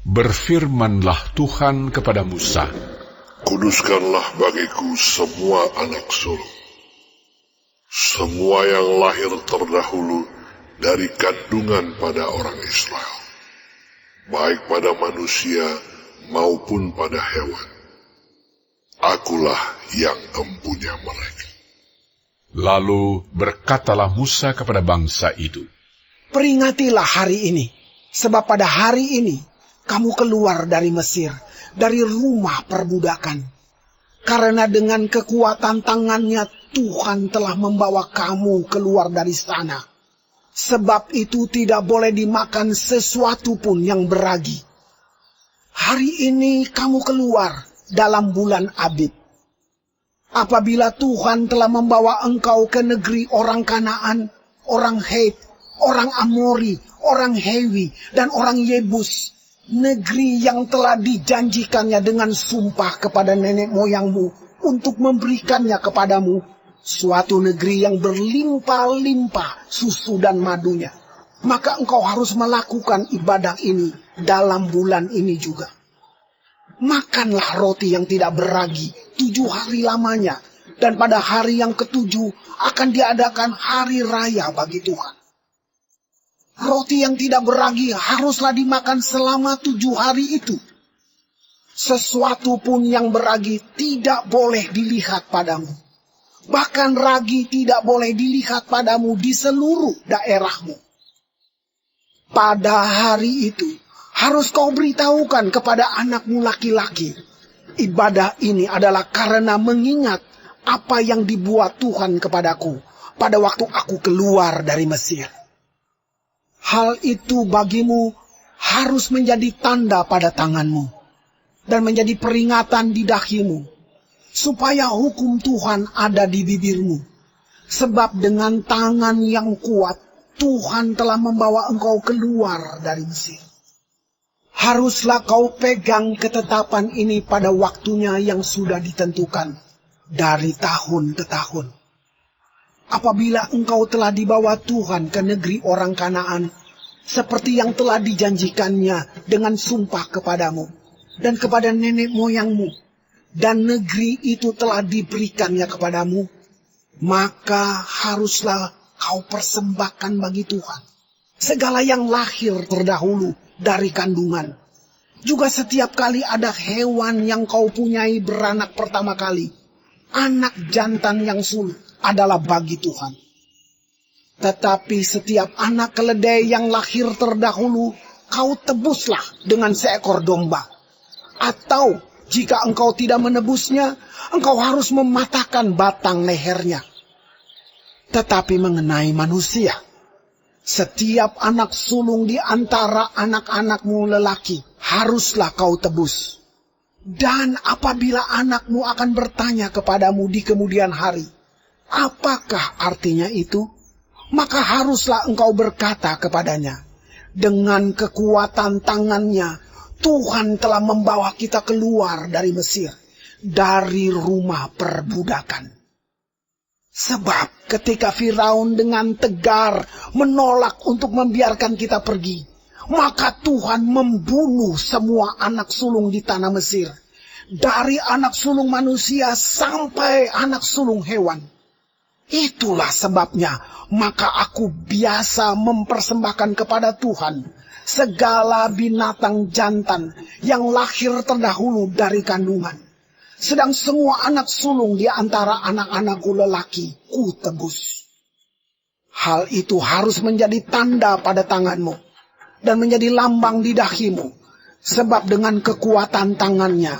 Berfirmanlah Tuhan kepada Musa, Kuduskanlah bagiku semua anak sulung, semua yang lahir terdahulu dari kandungan pada orang Israel, baik pada manusia maupun pada hewan. Akulah yang empunya mereka. Lalu berkatalah Musa kepada bangsa itu, Peringatilah hari ini, sebab pada hari ini kamu keluar dari Mesir, dari rumah perbudakan. Karena dengan kekuatan tangannya Tuhan telah membawa kamu keluar dari sana. Sebab itu tidak boleh dimakan sesuatu pun yang beragi. Hari ini kamu keluar dalam bulan Abib. Apabila Tuhan telah membawa engkau ke negeri orang Kanaan, orang Het, orang Amori, orang Hewi, dan orang Yebus, negeri yang telah dijanjikannya dengan sumpah kepada nenek moyangmu untuk memberikannya kepadamu, suatu negeri yang berlimpah-limpah susu dan madunya, maka engkau harus melakukan ibadah ini dalam bulan ini juga. Makanlah roti yang tidak beragi 7 hari lamanya, dan pada hari yang ke-7 akan diadakan hari raya bagi Tuhan. Roti yang tidak beragi haruslah dimakan selama 7 hari itu. Sesuatu pun yang beragi tidak boleh dilihat padamu. Bahkan ragi tidak boleh dilihat padamu di seluruh daerahmu. Pada hari itu harus kau beritahukan kepada anakmu laki-laki. Ibadah ini adalah karena mengingat apa yang dibuat Tuhan kepadaku pada waktu aku keluar dari Mesir. Hal itu bagimu harus menjadi tanda pada tanganmu dan menjadi peringatan di dahimu, supaya hukum Tuhan ada di bibirmu. Sebab dengan tangan yang kuat Tuhan telah membawa engkau keluar dari Mesir. Haruslah kau pegang ketetapan ini pada waktunya yang sudah ditentukan dari tahun ke tahun. Apabila engkau telah dibawa Tuhan ke negeri orang Kanaan, seperti yang telah dijanjikannya dengan sumpah kepadamu dan kepada nenek moyangmu, dan negeri itu telah diberikannya kepadamu, maka haruslah kau persembahkan bagi Tuhan segala yang lahir terdahulu dari kandungan. Juga setiap kali ada hewan yang kau punyai beranak pertama kali, anak jantan yang sulung adalah bagi Tuhan. Tetapi setiap anak keledai yang lahir terdahulu, kau tebuslah dengan seekor domba. Atau jika engkau tidak menebusnya, engkau harus mematahkan batang lehernya. Tetapi mengenai manusia, setiap anak sulung di antara anak-anakmu lelaki haruslah kau tebus. Dan apabila anakmu akan bertanya kepadamu di kemudian hari, apakah artinya itu? Maka haruslah engkau berkata kepadanya, dengan kekuatan tangannya Tuhan telah membawa kita keluar dari Mesir, dari rumah perbudakan. Sebab ketika Firaun dengan tegar menolak untuk membiarkan kita pergi, maka Tuhan membunuh semua anak sulung di tanah Mesir, dari anak sulung manusia sampai anak sulung hewan. Itulah sebabnya maka aku biasa mempersembahkan kepada Tuhan segala binatang jantan yang lahir terdahulu dari kandungan. Sedang semua anak sulung di antara anak-anakku lelaki ku tebus. Hal itu harus menjadi tanda pada tanganmu dan menjadi lambang di dahimu. Sebab dengan kekuatan tangannya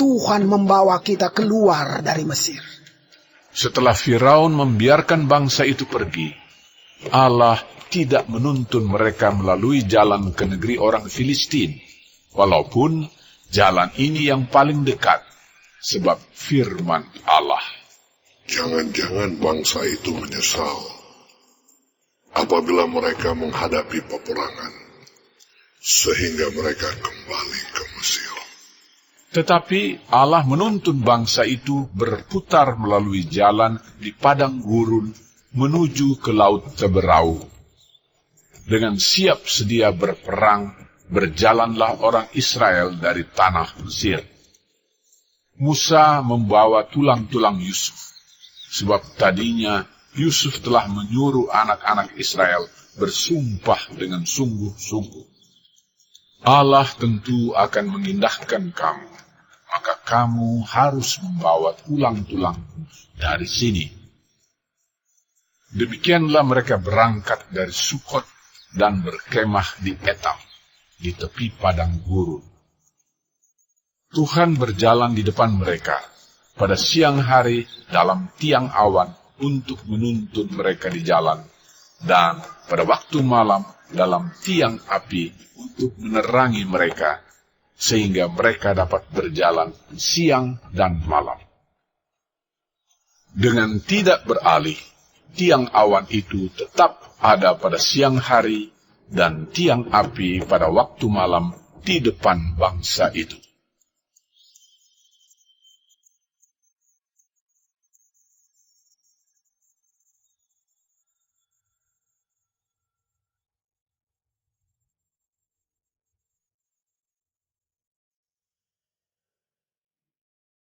Tuhan membawa kita keluar dari Mesir. Setelah Firaun membiarkan bangsa itu pergi, Allah tidak menuntun mereka melalui jalan ke negeri orang Filistin, walaupun jalan ini yang paling dekat, sebab firman Allah, Jangan-jangan bangsa itu menyesal apabila mereka menghadapi peperangan, sehingga mereka kembali ke Mesir. Tetapi Allah menuntun bangsa itu berputar melalui jalan di padang gurun menuju ke laut Teberau, dengan siap sedia berperang berjalanlah orang Israel dari tanah Mesir. Musa membawa tulang-tulang Yusuf, sebab tadinya Yusuf telah menyuruh anak-anak Israel bersumpah dengan sungguh-sungguh. Allah tentu akan mengindahkan kamu, maka kamu harus membawa tulang-tulangmu dari sini. Demikianlah mereka berangkat dari Sukot dan berkemah di Etam, di tepi padang gurun. Tuhan berjalan di depan mereka pada siang hari dalam tiang awan untuk menuntun mereka di jalan, dan pada waktu malam dalam tiang api untuk menerangi mereka, sehingga mereka dapat berjalan siang dan malam. Dengan tidak beralih, tiang awan itu tetap ada pada siang hari dan tiang api pada waktu malam di depan bangsa itu.